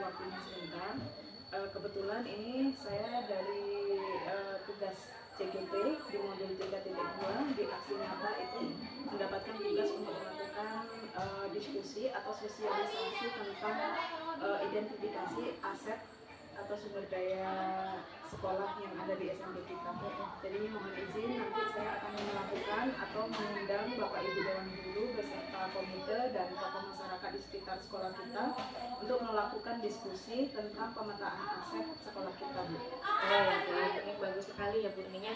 waktunya sebentar. Kebetulan ini saya dari tugas CGT di modul 3.2 di aksi nyata itu mendapatkan tugas untuk melakukan diskusi atau sosialisasi tentang identifikasi aset atau sumber daya sekolah yang ada di SMP kita. Jadi mohon izin nanti saya akan melakukan atau mengundang Bapak Ibu Dewan Guru beserta komite dan tokoh masyarakat di sekitar sekolah kita untuk melakukan diskusi tentang pemetaan aset sekolah kita, Bu. Ini bagus sekali ya Bu Ininya.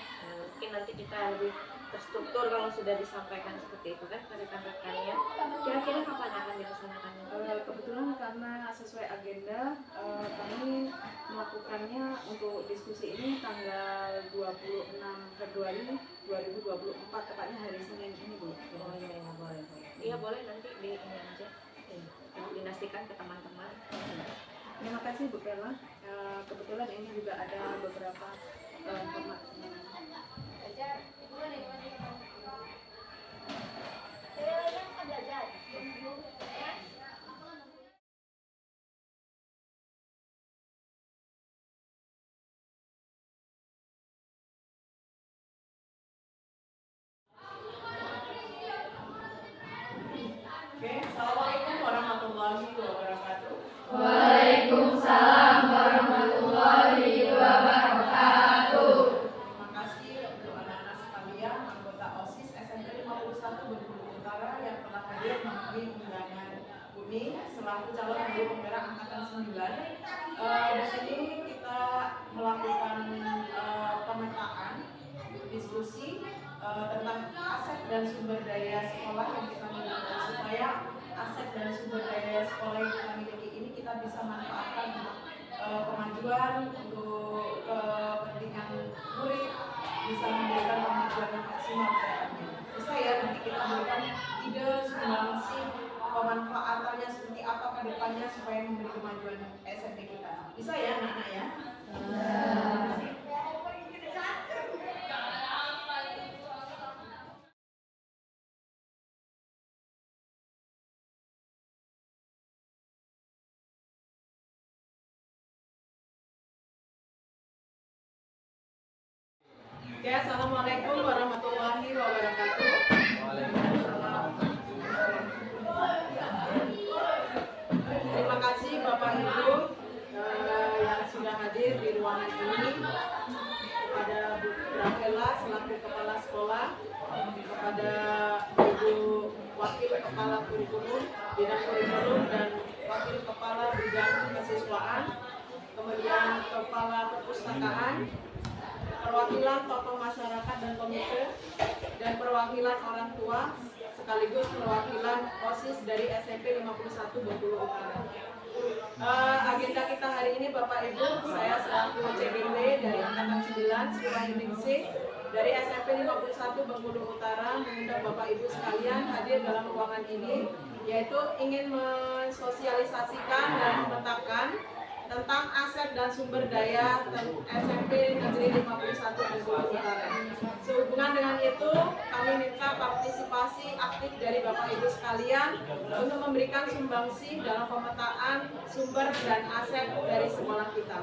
Mungkin nanti kita lebih terstruktur kalau sudah disampaikan seperti itu kan ke rekan-rekannya. Kira-kira kapan akan dilaksanakannya? Kebetulan karena sesuai agenda kami melakukannya untuk diskusi ini tanggal 26 Februari 2024, tepatnya hari Senin ini, Bu. Oh iya, boleh. Iya boleh, nanti di ini aja. Dinasikan ke teman-teman. Terima kasih Bu Bella. Kebetulan ini juga ada beberapa format. Assalamualaikum warahmatullahi wabarakatuh. Waalaikumsalam warahmatullahi wabarakatuh. Terima kasih untuk anak-anak sekalian, anggota OSIS SMP 51 Bengkulu Utara yang telah hadir memenuhi undangan Uni selaku calon guru penggerak angkatan 9. Di sini kita melakukan pemetaan diskusi tentang aset dan sumber daya sekolah yang kita miliki, supaya aset dan sumber daya sekolah yang kita miliki ini kita bisa manfaatkan untuk kemajuan, untuk kepentingan murid, bisa memberikan kemajuan yang maksimal ke depannya. Bisa ya nanti kita berikan ide sumbangsi pemanfaatannya seperti apa ke depannya supaya memberi kemajuan SMP kita. Bisa ya anak-anak ya? Oke, assalamualaikum warahmatullahi wabarakatuh. Terima kasih Bapak Ibu yang sudah hadir di ruangan ini, kepada Bu Rafaela selaku kepala sekolah, kepada Ibu Wakil Kepala Kurikulum, Bidang Kurikulum dan Wakil Kepala Bidang Kesiswaan, kemudian Kepala Perpustakaan, perwakilan tokoh masyarakat dan komite, dan perwakilan orang tua, sekaligus perwakilan OSIS dari SMP 51 Bengkulu Utara. Agenda kita hari ini Bapak Ibu, saya selaku CGT dari Angkatan 9 Sekolah Ningsih dari SMP 51 Bengkulu Utara mengundang Bapak Ibu sekalian hadir dalam ruangan ini, yaitu ingin mensosialisasikan dan memetakan tentang aset dan sumber daya SMP Negeri 51 Bengkulu Utara. Sehubungan dengan itu, kami minta partisipasi aktif dari Bapak Ibu sekalian untuk memberikan sumbangsi dalam pemetaan sumber dan aset dari sekolah kita.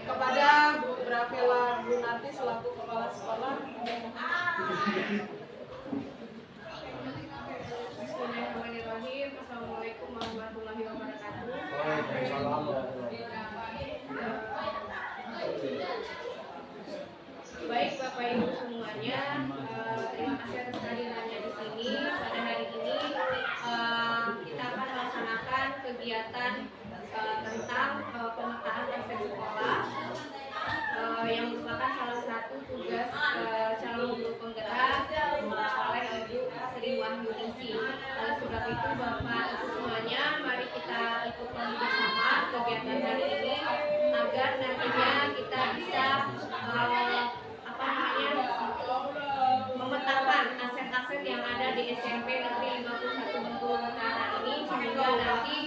Kepada Bu Rafaela Gunarti selaku kepala sekolah. Bismillahirrahmanirrahim. Assalamualaikum warahmatullahi wabarakatuh. Baik Bapak Ibu semuanya, terima kasih atas kehadirannya di sini. Pada hari ini kita akan melaksanakan kegiatan tentang pemetaan aset sekolah yang merupakan salah satu tugas calon guru penggerak oleh Ibu Sri Wahyuningsi. Oleh sebab itu Bapak Ibu semuanya, mari kita ikuti bersama kegiatan hari ini agar nantinya kita bisa memetakan aset-aset yang ada di SMP Negeri 51 Bengkulu Utara ini, sehingga nanti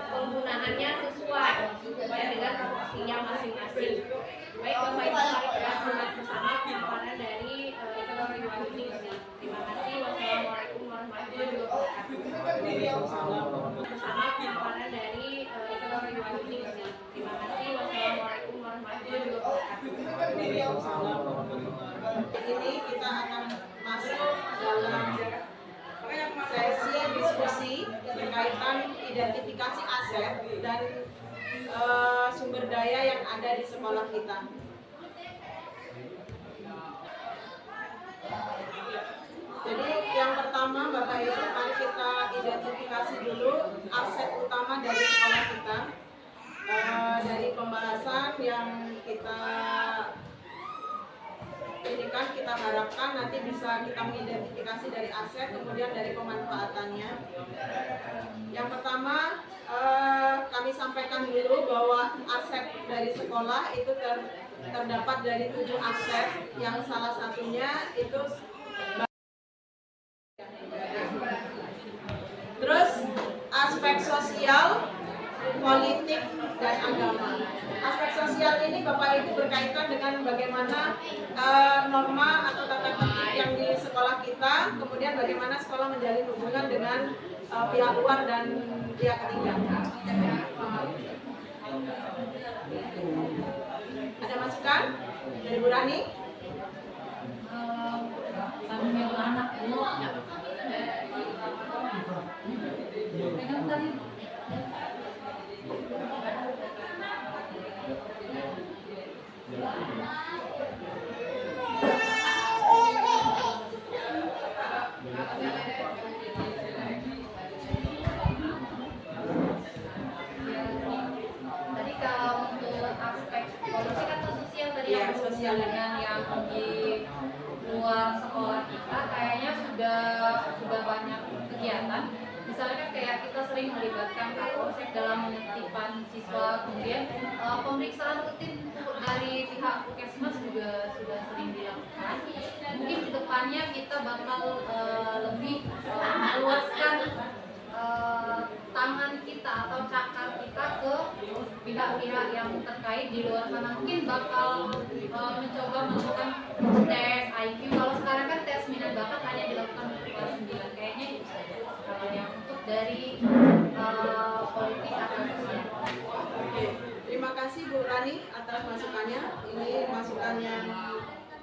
penggunaannya sesuai dengan fungsinya masing-masing. Baik Bapak Ibu, mari kita simak bersama paparan dari Ibu Wahyuningsi. Terima kasih. Wassalamualaikum warahmatullahi wabarakatuh. Bersama paparan dari penting sih. Terima kasih. Wassalamualaikum warahmatullahi wabarakatuh. Ini kita akan masuk dalam sesi diskusi berkaitan identifikasi aset dan sumber daya yang ada di sekolah kita. Jadi yang pertama Bapak Ibu, mari kita identifikasi dulu aset utama dari sekolah kita. Dari pembahasan yang kita ini kan kita harapkan nanti bisa kita mengidentifikasi dari aset, kemudian dari pemanfaatannya. Yang pertama kami sampaikan dulu bahwa aset dari sekolah itu terdapat dari 7 aset, yang salah satunya itu terus aspek sosial, politik, dan agama. Aspek sosial ini Bapak Ibu berkaitan dengan bagaimana norma atau tata tertib yang di sekolah kita, kemudian bagaimana sekolah menjalin hubungan dengan pihak luar dan pihak ketiga. Ada masukan dari Bu Rani? Sambil anak Bu. Pegang tadi. Tadi kalau untuk aspek politik atau sosial tadi Iya, yang sosial. dengan yang di luar sekolah kita kayaknya sudah banyak kegiatan. Misalnya kayak kita sering melibatkan Kapolsek dalam penertiban siswa, kemudian pemeriksaan rutin dari pihak Puskesmas juga sudah sering dilakukan. Mungkin kedepannya kita bakal lebih meluaskan tangan kita atau cakar kita ke pihak-pihak yang terkait di luar sana. Mungkin bakal mencoba melakukan tes IQ. Kalau sekarang kan tes minat bakat hanya dilakukan untuk kelas 9, kayaknya itu saja. Kalau yang untuk dari politik atau sosial. Oke, terima kasih Bu Rani atas masukannya. Ini masukan yang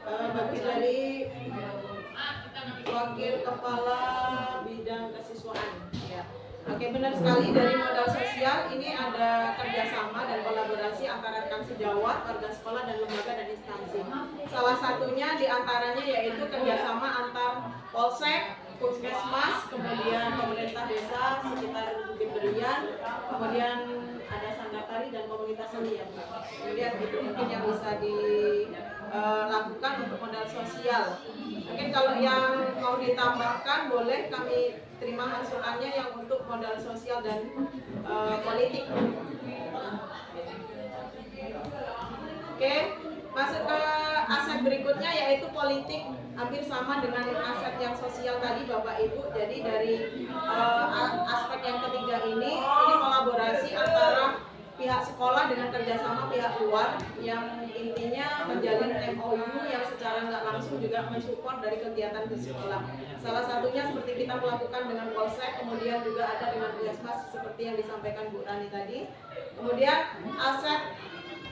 bagus dari Wakil Kepala Bidang Kesiswaan. Ya. Oke, benar sekali, dari modal sosial ini ada kerjasama dan kolaborasi antara rekan sejawat, warga sekolah, dan lembaga dan instansi. Salah satunya diantaranya yaitu kerjasama antar Polsek, Puskesmas, kemudian pemerintah desa sekitar Bukit Berian, kemudian ada Sandatari dan komunitas seni ya. Kemudian itu mungkin yang bisa dilakukan untuk modal sosial. Mungkin kalau yang mau ditambahkan boleh kami terima masukannya yang untuk modal sosial dan politik. Oke, masuk ke aset berikutnya yaitu politik, hampir sama dengan aset yang sosial tadi Bapak Ibu. Jadi dari aspek yang ketiga ini kolaborasi antara pihak sekolah dengan kerjasama pihak luar yang intinya menjalin MOU yang secara nggak langsung juga mensupport dari kegiatan di sekolah. Salah satunya seperti kita melakukan dengan Polsek, kemudian juga ada dengan Puskesmas seperti yang disampaikan Bu Rani tadi. Kemudian aset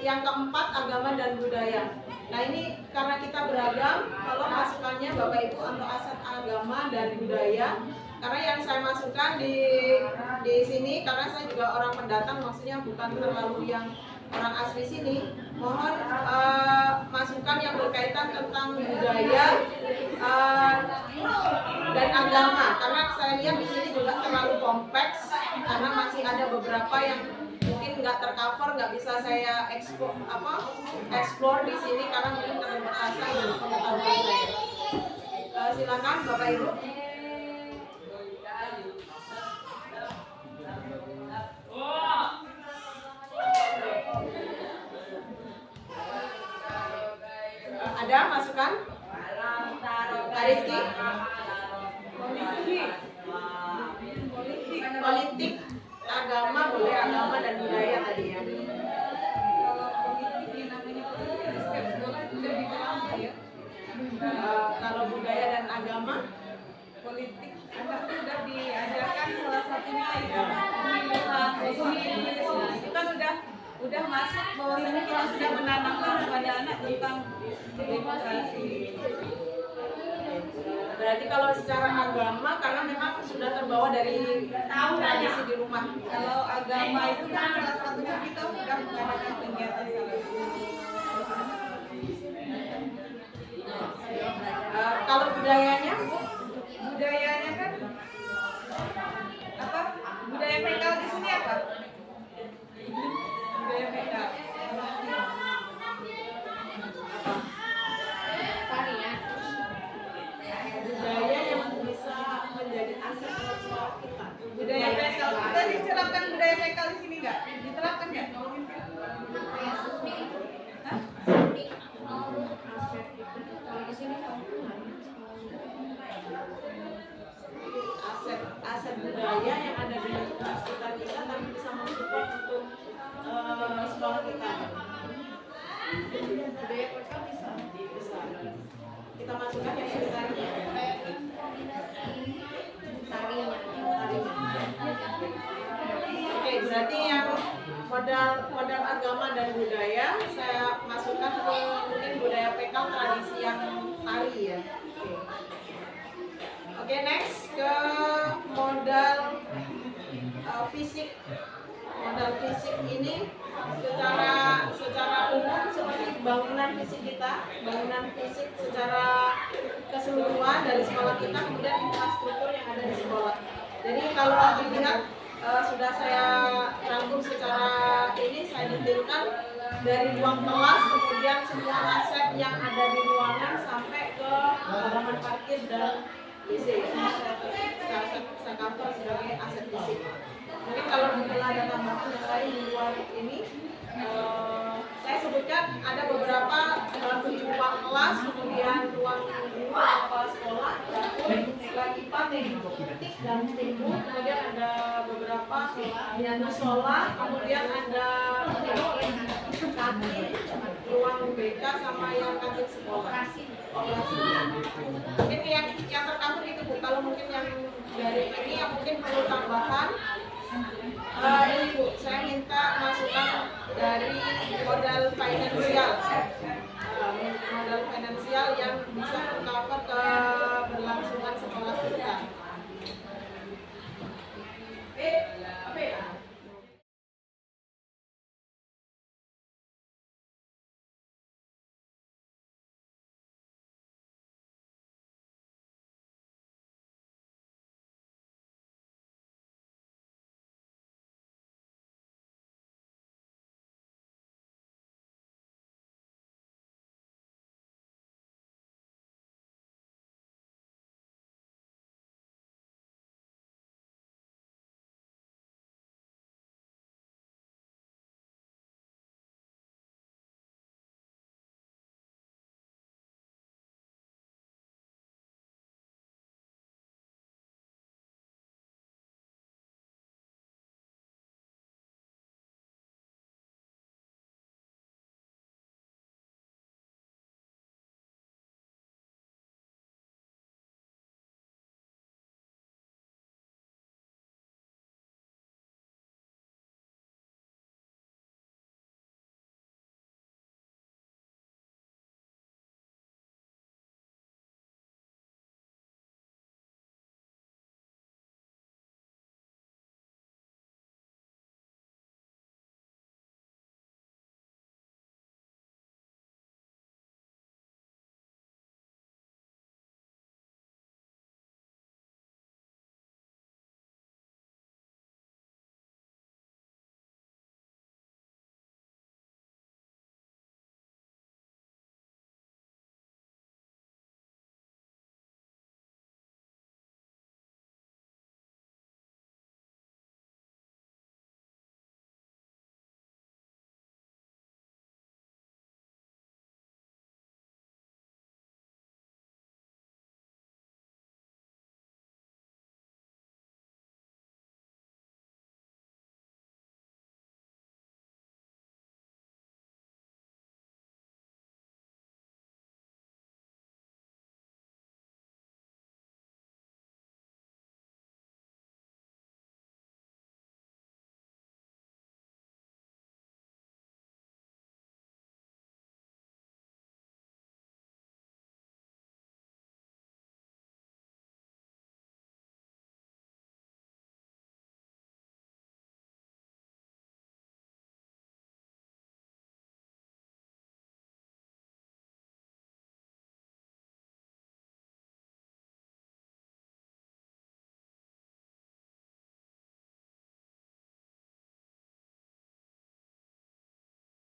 yang keempat, agama dan budaya. Nah ini karena kita beragam, kalau masukannya Bapak Ibu untuk aset agama dan budaya. Karena yang saya masukkan di sini, karena saya juga orang pendatang, maksudnya bukan terlalu yang orang asli sini. Mohon masukan yang berkaitan tentang budaya dan agama. Karena saya lihat di sini juga terlalu kompleks, karena masih ada beberapa yang mungkin nggak tercover, nggak bisa saya explore di sini karena mungkin keterbatasan dan pengetahuan saya. Silakan Bapak Ibu. Ada masukan? Kak Rizky? Politik, agama, boleh agama dan budaya tadi ya. Kalau budaya dan agama, politik anak sudah diajarkan salah satunya itu pemilihan itu kan udah udah masuk bahwasanya kita sudah menanamkan kepada anak tentang demokrasi. Berarti kalau secara agama karena memang sudah terbawa dari tradisi di rumah. Kalau agama itu kan salah satunya kita sudah mengadakan kegiatan Kalau budayanya budayanya kan apa? Budaya PKL di sini apa? Budaya PKL. Tarian. budaya yang bisa menjadi aset buat sekolah kita. Budaya PKL. Kita diterapkan budaya PKL di sini nggak? Diterapkan nggak? Hah? Kalau di sini aset budaya yang ada di sekitar kita tapi bisa mensupport untuk sekolah kita. budaya kota bisa. Kita masukkan yang sekitarnya. Tarinya. Oke, berarti yang modal agama dan budaya saya masukkan ke mungkin budaya PKL tradisi yang tari ya. Oke, next ke modal fisik. Modal fisik ini secara umum seperti bangunan fisik kita, bangunan fisik secara keseluruhan dari sekolah kita, kemudian infrastruktur yang ada di sekolah. Jadi kalau dilihat sudah saya rangkum secara ini, saya detailkan dari ruang kelas, kemudian semua aset yang ada di ruangan sampai ke halaman parkir dan WC. Saya cover sebagai aset fisik. Mungkin kalau ada tambahan yang lain di luar ini, saya sebutkan ada beberapa tujuh ruang kelas, kemudian ruang guru, kepala sekolah, pipa, titik dan timu, kemudian ada beberapa musola, kemudian ada kantin, ruang BK sama yang kantin sekolah. Mungkin yang tercover itu Bu. Kalau mungkin yang dari ini yang mungkin perlu tambahan